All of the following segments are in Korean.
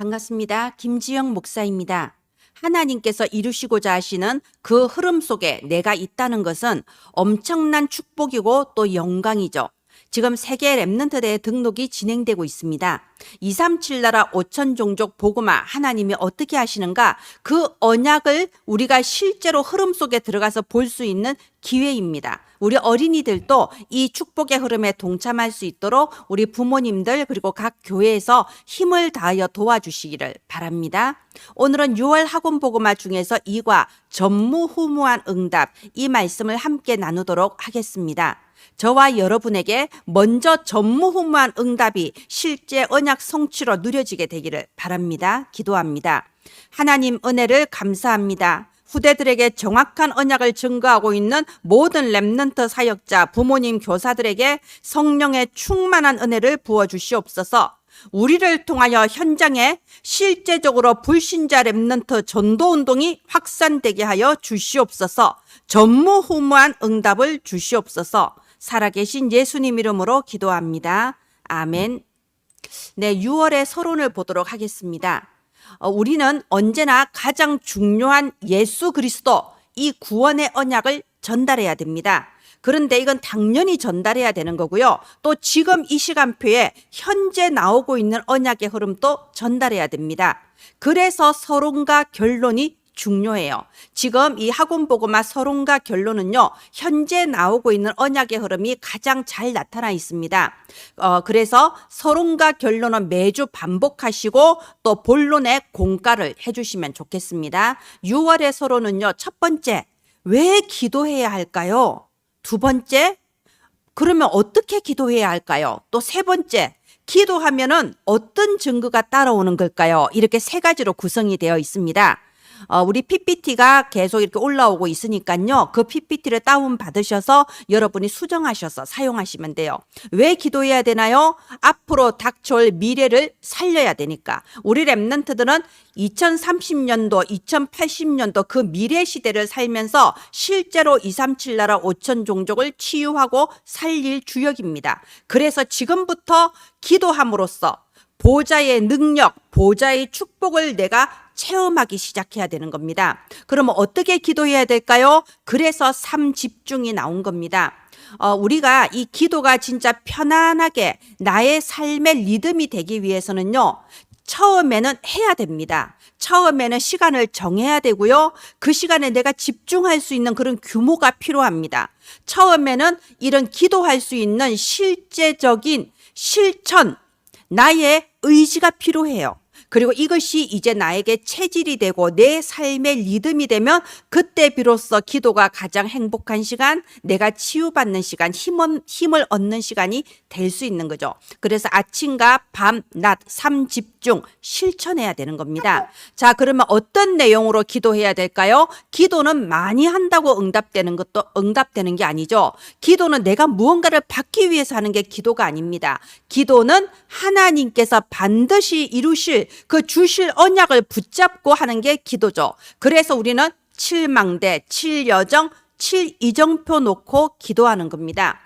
반갑습니다. 김지영 목사입니다. 하나님께서 이루시고자 하시는 그 흐름 속에 내가 있다는 것은 엄청난 축복이고 또 영광이죠. 지금 세계 렘넌트 대회 등록이 진행되고 있습니다. 237 나라 5천 종족 복음화 하나님이 어떻게 하시는가, 그 언약을 우리가 실제로 흐름 속에 들어가서 볼 수 있는 기회입니다. 우리 어린이들도 이 축복의 흐름에 동참할 수 있도록 우리 부모님들 그리고 각 교회에서 힘을 다하여 도와주시기를 바랍니다. 오늘은 6월 학원 복음화 중에서 2과 전무후무한 응답, 이 말씀을 함께 나누도록 하겠습니다. 저와 여러분에게 먼저 전무후무한 응답이 실제 언약 성취로 누려지게 되기를 바랍니다. 기도합니다. 하나님 은혜를 감사합니다. 후대들에게 정확한 언약을 증거하고 있는 모든 렘넌트 사역자, 부모님, 교사들에게 성령의 충만한 은혜를 부어주시옵소서. 우리를 통하여 현장에 실제적으로 불신자 렘넌트 전도운동이 확산되게 하여 주시옵소서. 전무후무한 응답을 주시옵소서. 살아계신 예수님 이름으로 기도합니다. 아멘. 네, 6월의 서론을 보도록 하겠습니다. 우리는 언제나 가장 중요한 예수 그리스도, 이 구원의 언약을 전달해야 됩니다. 그런데 이건 당연히 전달해야 되는 거고요. 또 지금 이 시간표에 현재 나오고 있는 언약의 흐름도 전달해야 됩니다. 그래서 서론과 결론이 중요해요. 지금 이 학원 복음화 서론과 결론은요, 현재 나오고 있는 언약의 흐름이 가장 잘 나타나 있습니다. 그래서 서론과 결론은 매주 반복하시고 또 본론에 공가를 해주시면 좋겠습니다. 6월의 서론은요, 첫 번째, 왜 기도해야 할까요? 두 번째, 그러면 어떻게 기도해야 할까요? 또 세 번째, 기도하면은 어떤 증거가 따라오는 걸까요? 이렇게 세 가지로 구성이 되어 있습니다. 우리 PPT가 계속 이렇게 올라오고 있으니까요. 그 PPT를 다운받으셔서 여러분이 수정하셔서 사용하시면 돼요. 왜 기도해야 되나요? 앞으로 닥쳐올 미래를 살려야 되니까. 우리 렘넌트들은 2030년도, 2080년도 그 미래 시대를 살면서 실제로 237 나라 5천 종족을 치유하고 살릴 주역입니다. 그래서 지금부터 기도함으로써 보좌의 능력, 보좌의 축복을 내가 체험하기 시작해야 되는 겁니다. 그러면 어떻게 기도해야 될까요? 그래서 3집중이 나온 겁니다. 우리가 이 기도가 진짜 편안하게 나의 삶의 리듬이 되기 위해서는요, 처음에는 해야 됩니다. 처음에는 시간을 정해야 되고요. 그 시간에 내가 집중할 수 있는 그런 규모가 필요합니다. 처음에는 이런 기도할 수 있는 실제적인 실천, 나의 의지가 필요해요. 그리고 이것이 이제 나에게 체질이 되고 내 삶의 리듬이 되면 그때 비로소 기도가 가장 행복한 시간, 내가 치유받는 시간, 힘을 얻는 시간이 될 수 있는 거죠. 그래서 아침과 밤, 낮 3집중 실천해야 되는 겁니다. 자, 그러면 어떤 내용으로 기도해야 될까요? 기도는 많이 한다고 응답되는 게 아니죠. 기도는 내가 무언가를 받기 위해서 하는 게 기도가 아닙니다. 기도는 하나님께서 반드시 이루실 그 주실 언약을 붙잡고 하는 게 기도죠. 그래서 우리는 7망대, 7여정, 7이정표 놓고 기도하는 겁니다.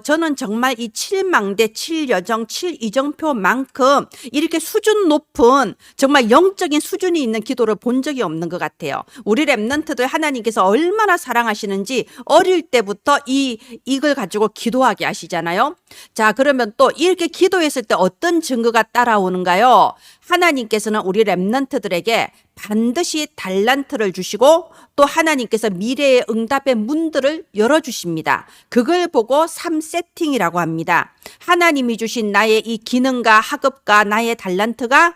저는 정말 이 7망대, 7여정, 7이정표만큼 이렇게 수준 높은 정말 영적인 수준이 있는 기도를 본 적이 없는 것 같아요. 우리 렘넌트들 하나님께서 얼마나 사랑하시는지 어릴 때부터 이걸 가지고 기도하게 하시잖아요. 자, 그러면 또 이렇게 기도했을 때 어떤 증거가 따라오는가요? 하나님께서는 우리 렘넌트들에게 반드시 달란트를 주시고 또 하나님께서 미래의 응답의 문들을 열어주십니다. 그걸 보고 3세팅이라고 합니다. 하나님이 주신 나의 이 기능과 학업과 나의 달란트가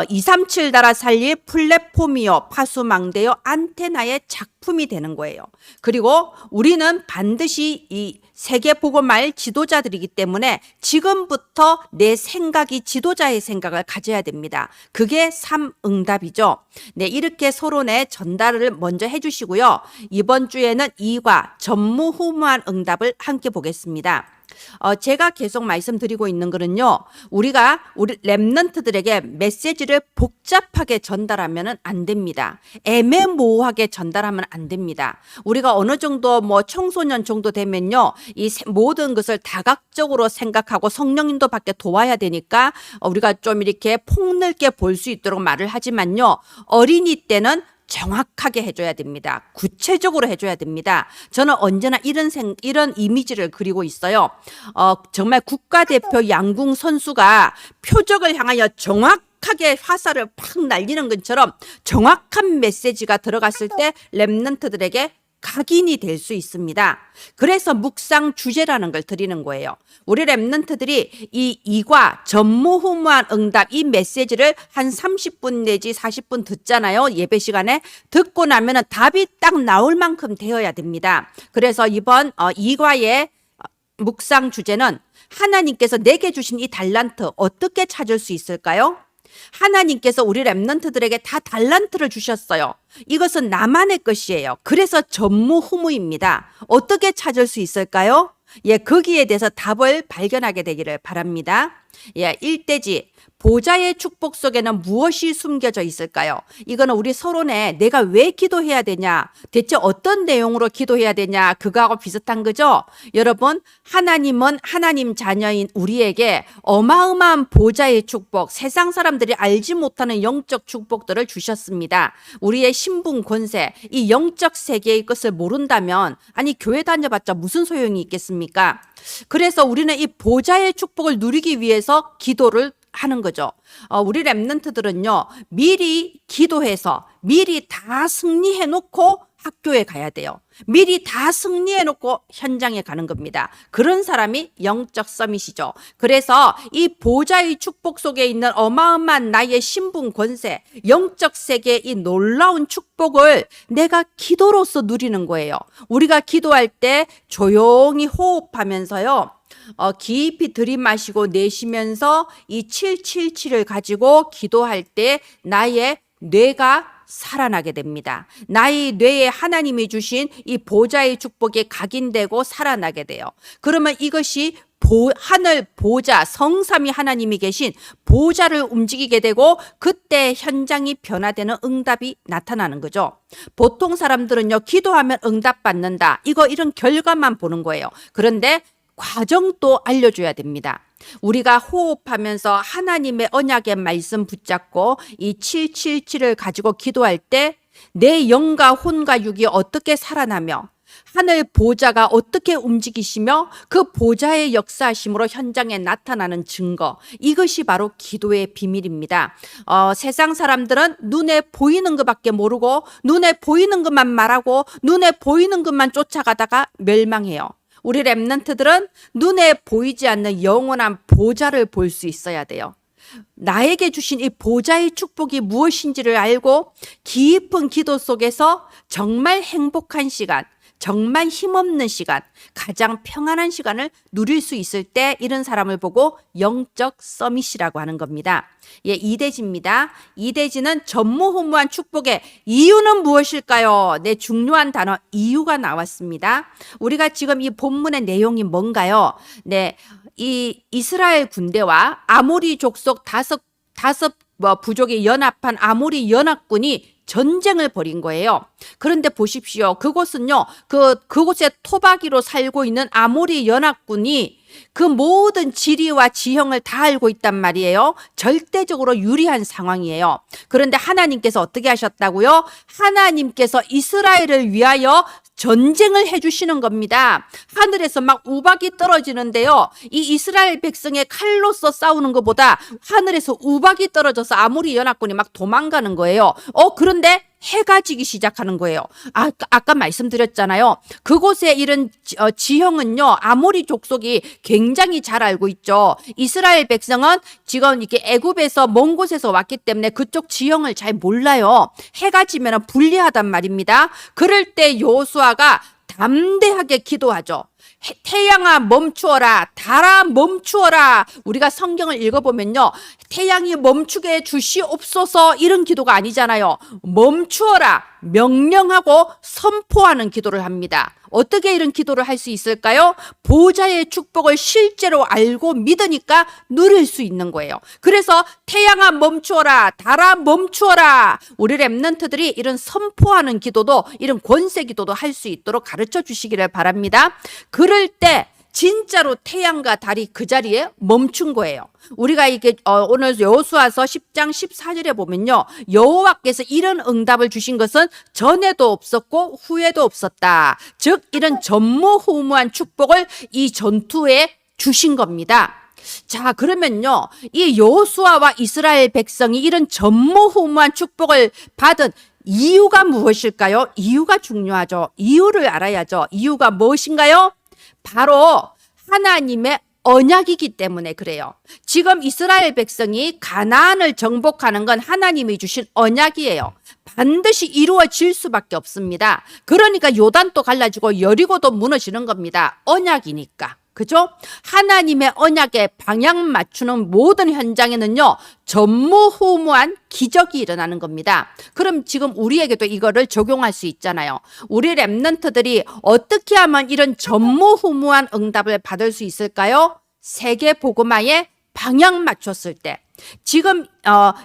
237 나라 살릴 플랫폼이요, 파수망대요, 안테나의 작품이 되는 거예요. 그리고 우리는 반드시 이 세계 복음화의 지도자들이기 때문에 지금부터 내 생각이 지도자의 생각을 가져야 됩니다. 그게 3응답이죠. 네, 이렇게 서론의 전달을 먼저 해주시고요. 이번 주에는 2과 전무후무한 응답을 함께 보겠습니다. 제가 계속 말씀드리고 있는 거는요, 우리 렘넌트들에게 메시지를 복잡하게 전달하면 안 됩니다. 애매모호하게 전달하면 안 됩니다. 우리가 어느 정도 청소년 정도 되면요, 이 모든 것을 다각적으로 생각하고 성령님도 밖에 도와야 되니까 우리가 좀 이렇게 폭넓게 볼 수 있도록 말을 하지만요, 어린이 때는 정확하게 해줘야 됩니다. 구체적으로 해줘야 됩니다. 저는 언제나 이런 이미지를 그리고 있어요. 정말 국가대표 양궁 선수가 표적을 향하여 정확하게 화살을 팍 날리는 것처럼 정확한 메시지가 들어갔을 때 렘넌트들에게 각인이 될 수 있습니다. 그래서 묵상 주제라는 걸 드리는 거예요. 우리 렘넌트들이 이 이과 전무후무한 응답 이 메시지를 한 30분 내지 40분 듣잖아요. 예배 시간에 듣고 나면은 답이 딱 나올 만큼 되어야 됩니다. 그래서 이번 이과의 묵상 주제는 하나님께서 내게 주신 이 달란트 어떻게 찾을 수 있을까요? 하나님께서 우리 렘넌트들에게 다 달란트를 주셨어요. 이것은 나만의 것이에요. 그래서 전무후무입니다. 어떻게 찾을 수 있을까요? 거기에 대해서 답을 발견하게 되기를 바랍니다. 1대지 보좌의 축복 속에는 무엇이 숨겨져 있을까요? 이거는 우리 서론에 내가 왜 기도해야 되냐, 대체 어떤 내용으로 기도해야 되냐, 그거하고 비슷한 거죠. 여러분, 하나님은 하나님 자녀인 우리에게 어마어마한 보좌의 축복, 세상 사람들이 알지 못하는 영적 축복들을 주셨습니다. 우리의 신분 권세, 이 영적 세계의 것을 모른다면 아니 교회 다녀봤자 무슨 소용이 있겠습니까? 그래서 우리는 이 보좌의 축복을 누리기 위해서 기도를 하는 거죠. 우리 렘넌트들은요, 미리 기도해서 미리 다 승리해 놓고 학교에 가야 돼요. 미리 다 승리해 놓고 현장에 가는 겁니다. 그런 사람이 영적 서밋이죠. 그래서 이 보좌의 축복 속에 있는 어마어마한 나의 신분 권세, 영적 세계의 이 놀라운 축복을 내가 기도로서 누리는 거예요. 우리가 기도할 때 조용히 호흡하면서요, 깊이 들이마시고 내쉬면서 이 777을 가지고 기도할 때 나의 뇌가 살아나게 됩니다. 나의 뇌에 하나님이 주신 이 보좌의 축복이 각인되고 살아나게 돼요. 그러면 이것이 하늘 보좌, 성삼위 하나님이 계신 보좌를 움직이게 되고 그때 현장이 변화되는 응답이 나타나는 거죠. 보통 사람들은요, 기도하면 응답받는다, 이런 결과만 보는 거예요. 그런데 과정도 알려줘야 됩니다. 우리가 호흡하면서 하나님의 언약의 말씀 붙잡고 이 777을 가지고 기도할 때 내 영과 혼과 육이 어떻게 살아나며 하늘 보좌가 어떻게 움직이시며 그 보좌의 역사하심으로 현장에 나타나는 증거, 이것이 바로 기도의 비밀입니다. 세상 사람들은 눈에 보이는 것밖에 모르고 눈에 보이는 것만 말하고 눈에 보이는 것만 쫓아가다가 멸망해요. 우리 렘넌트들은 눈에 보이지 않는 영원한 보좌를 볼 수 있어야 돼요. 나에게 주신 이 보좌의 축복이 무엇인지를 알고 깊은 기도 속에서 정말 행복한 시간, 정말 힘없는 시간, 가장 평안한 시간을 누릴 수 있을 때 이런 사람을 보고 영적 서밋이라고 하는 겁니다. 2대지입니다. 2대지는 전무후무한 축복의 이유는 무엇일까요? 네, 중요한 단어 이유가 나왔습니다. 우리가 지금 이 본문의 내용이 뭔가요? 네, 이 이스라엘 군대와 아모리 족속 다섯 부족이 연합한 아모리 연합군이 전쟁을 벌인 거예요. 그런데 보십시오. 그곳은요, 그곳에 토박이로 살고 있는 아모리 연합군이 그 모든 지리와 지형을 다 알고 있단 말이에요. 절대적으로 유리한 상황이에요. 그런데 하나님께서 어떻게 하셨다고요? 하나님께서 이스라엘을 위하여 전쟁을 해주시는 겁니다. 하늘에서 막 우박이 떨어지는데요, 이 이스라엘 백성의 칼로서 싸우는 것보다 하늘에서 우박이 떨어져서 아모리 연합군이 막 도망가는 거예요. 그런데 해가 지기 시작하는 거예요. 아까 말씀드렸잖아요. 그곳에 이런 지형은요, 아모리 족속이 굉장히 잘 알고 있죠. 이스라엘 백성은 지금 이렇게 애굽에서 먼 곳에서 왔기 때문에 그쪽 지형을 잘 몰라요. 해가 지면 불리하단 말입니다. 그럴 때 여호수아가 담대하게 기도하죠. 태양아 멈추어라, 달아 멈추어라. 우리가 성경을 읽어보면요, 태양이 멈추게 해 주시옵소서 이런 기도가 아니잖아요. 멈추어라, 명령하고 선포하는 기도를 합니다. 어떻게 이런 기도를 할 수 있을까요? 보좌의 축복을 실제로 알고 믿으니까 누릴 수 있는 거예요. 그래서 태양아 멈추어라, 달아 멈추어라. 우리 렘넌트들이 이런 선포하는 기도도, 이런 권세 기도도 할 수 있도록 가르쳐 주시기를 바랍니다. 그럴 때 진짜로 태양과 달이 그 자리에 멈춘 거예요. 우리가 이게 오늘 여호수아서 10장 14절에 보면요, 여호와께서 이런 응답을 주신 것은 전에도 없었고 후에도 없었다. 즉 이런 전무후무한 축복을 이 전투에 주신 겁니다. 자, 그러면요, 이 여호수아와 이스라엘 백성이 이런 전무후무한 축복을 받은 이유가 무엇일까요? 이유가 중요하죠. 이유를 알아야죠. 이유가 무엇인가요? 바로 하나님의 언약이기 때문에 그래요. 지금 이스라엘 백성이 가나안을 정복하는 건 하나님이 주신 언약이에요. 반드시 이루어질 수밖에 없습니다. 그러니까 요단도 갈라지고 여리고도 무너지는 겁니다. 언약이니까. 그죠? 하나님의 언약에 방향 맞추는 모든 현장에는요, 전무후무한 기적이 일어나는 겁니다. 그럼 지금 우리에게도 이거를 적용할 수 있잖아요. 우리 렘넌트들이 어떻게 하면 이런 전무후무한 응답을 받을 수 있을까요? 세계 복음화에 방향 맞췄을 때. 지금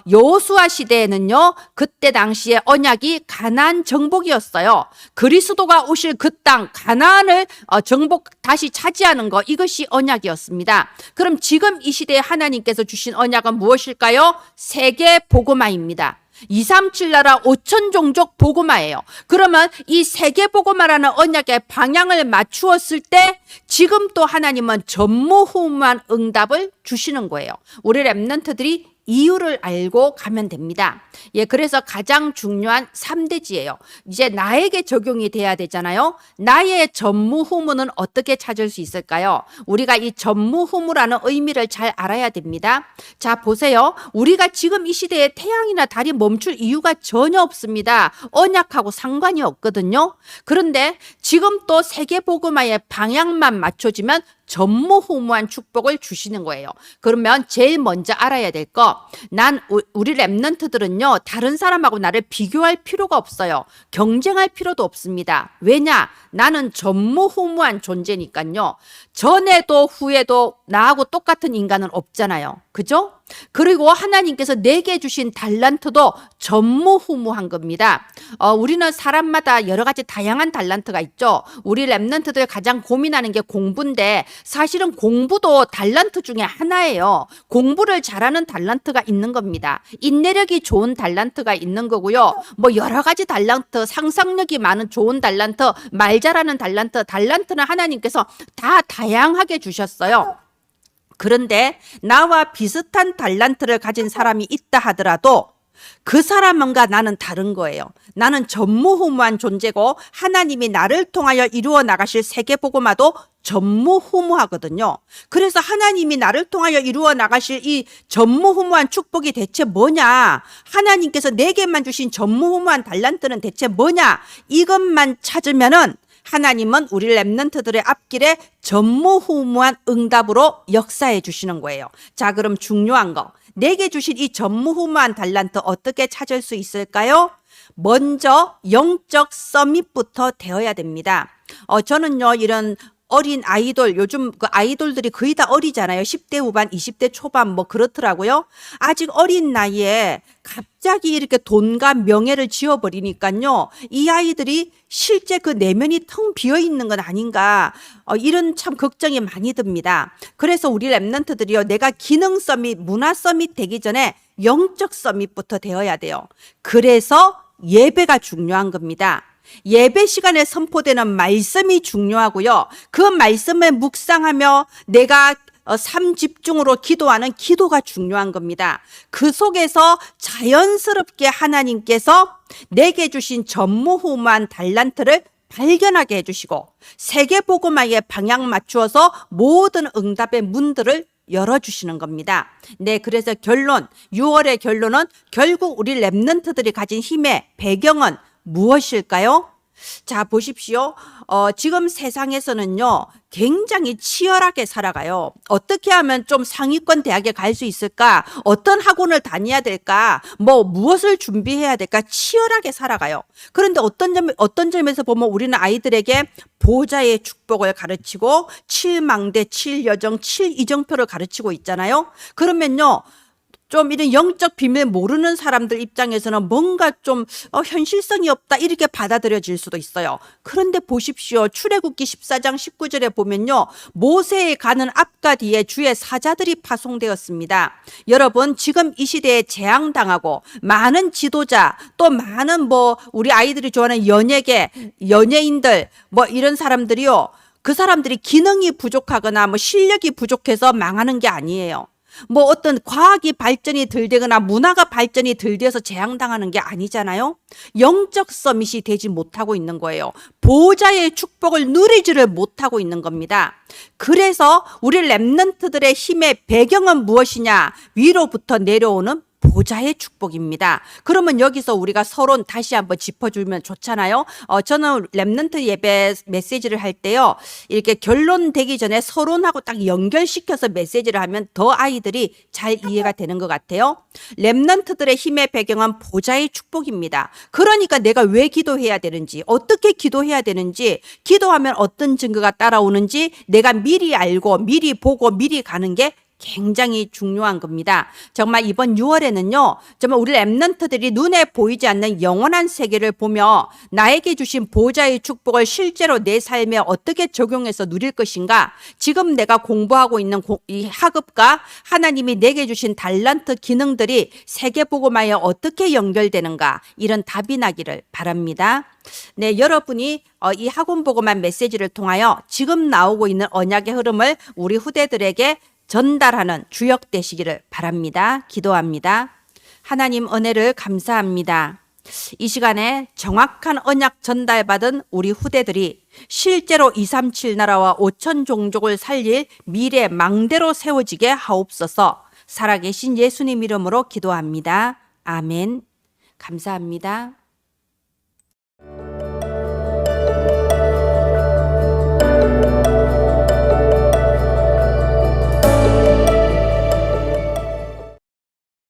여호수아 시대에는요, 그때 당시에 언약이 가나안 정복이었어요. 그리스도가 오실 그 땅 가나안을 정복 다시 차지하는 거, 이것이 언약이었습니다. 그럼 지금 이 시대에 하나님께서 주신 언약은 무엇일까요? 세계 복음화입니다. 237 나라 5천 종족 복음화예요. 그러면 이 세계 복음화라는 언약의 방향을 맞추었을 때 지금 또 하나님은 전무후무한 응답을 주시는 거예요. 우리 렘넌트들이 이유를 알고 가면 됩니다. 예, 그래서 가장 중요한 3대지예요. 이제 나에게 적용이 돼야 되잖아요. 나의 전무후무는 어떻게 찾을 수 있을까요? 우리가 이 전무후무라는 의미를 잘 알아야 됩니다. 자, 보세요. 우리가 지금 이 시대에 태양이나 달이 멈출 이유가 전혀 없습니다. 언약하고 상관이 없거든요. 그런데 지금 또 세계복음화의 방향만 맞춰지면 전무후무한 축복을 주시는 거예요. 그러면 제일 먼저 알아야 될 거, 우리 렘넌트들은요, 다른 사람하고 나를 비교할 필요가 없어요. 경쟁할 필요도 없습니다. 왜냐? 나는 전무후무한 존재니까요. 전에도 후에도 나하고 똑같은 인간은 없잖아요. 그죠? 그리고 하나님께서 내게 주신 달란트도 전무후무한 겁니다. 우리는 사람마다 여러 가지 다양한 달란트가 있죠. 우리 렘넌트들 가장 고민하는 게 공부인데 사실은 공부도 달란트 중에 하나예요. 공부를 잘하는 달란트가 있는 겁니다. 인내력이 좋은 달란트가 있는 거고요. 뭐 여러 가지 달란트, 상상력이 많은 좋은 달란트, 말 잘하는 달란트는 하나님께서 다 다양하게 주셨어요. 그런데 나와 비슷한 달란트를 가진 사람이 있다 하더라도 그 사람과 나는 다른 거예요. 나는 전무후무한 존재고 하나님이 나를 통하여 이루어 나가실 세계복음화도 전무후무하거든요. 그래서 하나님이 나를 통하여 이루어 나가실 이 전무후무한 축복이 대체 뭐냐? 하나님께서 내게만 주신 전무후무한 달란트는 대체 뭐냐? 이것만 찾으면은 하나님은 우리 렘넌트들의 앞길에 전무후무한 응답으로 역사해 주시는 거예요. 자, 그럼 중요한 거, 내게 주신 이 전무후무한 달란트 어떻게 찾을 수 있을까요? 먼저 영적 서밋부터 되어야 됩니다. 저는요, 이런 어린 아이돌, 요즘 그 아이돌들이 거의 다 어리잖아요. 10대 후반, 20대 초반 뭐 그렇더라고요. 아직 어린 나이에 갑자기 이렇게 돈과 명예를 지어버리니까요, 이 아이들이 실제 그 내면이 텅 비어 있는 건 아닌가, 이런 참 걱정이 많이 듭니다. 그래서 우리 렘넌트들이요, 내가 기능 서밋, 문화 서밋 되기 전에 영적 서밋부터 되어야 돼요. 그래서 예배가 중요한 겁니다. 예배 시간에 선포되는 말씀이 중요하고요. 그 말씀을 묵상하며 내가 삶 집중으로 기도하는 기도가 중요한 겁니다. 그 속에서 자연스럽게 하나님께서 내게 주신 전무후무한 달란트를 발견하게 해주시고 세계복음화에 방향 맞추어서 모든 응답의 문들을 열어주시는 겁니다. 네, 그래서 결론, 6월의 결론은 결국 우리 렘넌트들이 가진 힘의 배경은 무엇일까요? 자, 보십시오. 지금 세상에서는요, 굉장히 치열하게 살아가요. 어떻게 하면 좀 상위권 대학에 갈 수 있을까? 어떤 학원을 다녀야 될까? 무엇을 준비해야 될까? 치열하게 살아가요. 그런데 어떤 점에서 보면 우리는 아이들에게 보좌의 축복을 가르치고, 칠망대, 칠여정, 칠이정표를 가르치고 있잖아요. 그러면요, 좀 이런 영적 비밀 모르는 사람들 입장에서는 뭔가 좀 현실성이 없다 이렇게 받아들여질 수도 있어요. 그런데 보십시오. 출애굽기 14장 19절에 보면요. 모세에 가는 앞과 뒤에 주의 사자들이 파송되었습니다. 여러분 지금 이 시대에 재앙당하고 많은 지도자 또 많은 우리 아이들이 좋아하는 연예계, 연예인들 이런 사람들이요. 그 사람들이 기능이 부족하거나 실력이 부족해서 망하는 게 아니에요. 어떤 과학이 발전이 덜 되거나 문화가 발전이 덜 돼서 재앙당하는 게 아니잖아요. 영적 서밋이 되지 못하고 있는 거예요. 보호자의 축복을 누리지를 못하고 있는 겁니다. 그래서 우리 렘넌트들의 힘의 배경은 무엇이냐? 위로부터 내려오는 보좌의 축복입니다. 그러면 여기서 우리가 서론 다시 한번 짚어주면 좋잖아요. 저는 렘넌트 예배 메시지를 할 때요. 이렇게 결론 되기 전에 서론하고 딱 연결시켜서 메시지를 하면 더 아이들이 잘 이해가 되는 것 같아요. 렘넌트들의 힘의 배경은 보좌의 축복입니다. 그러니까 내가 왜 기도해야 되는지, 어떻게 기도해야 되는지, 기도하면 어떤 증거가 따라오는지 내가 미리 알고 미리 보고 미리 가는 게 굉장히 중요한 겁니다. 정말 이번 6월에는요, 정말 우리 렘넌트들이 눈에 보이지 않는 영원한 세계를 보며 나에게 주신 보호자의 축복을 실제로 내 삶에 어떻게 적용해서 누릴 것인가, 지금 내가 공부하고 있는 이 학업과 하나님이 내게 주신 달란트 기능들이 세계복음화에 어떻게 연결되는가, 이런 답이 나기를 바랍니다. 네, 여러분이 이 학원복음화 메시지를 통하여 지금 나오고 있는 언약의 흐름을 우리 후대들에게 전달하는 주역 되시기를 바랍니다. 기도합니다. 하나님 은혜를 감사합니다. 이 시간에 정확한 언약 전달받은 우리 후대들이 실제로 237 나라와 5천 종족을 살릴 미래 망대로 세워지게 하옵소서. 살아계신 예수님 이름으로 기도합니다. 아멘. 감사합니다.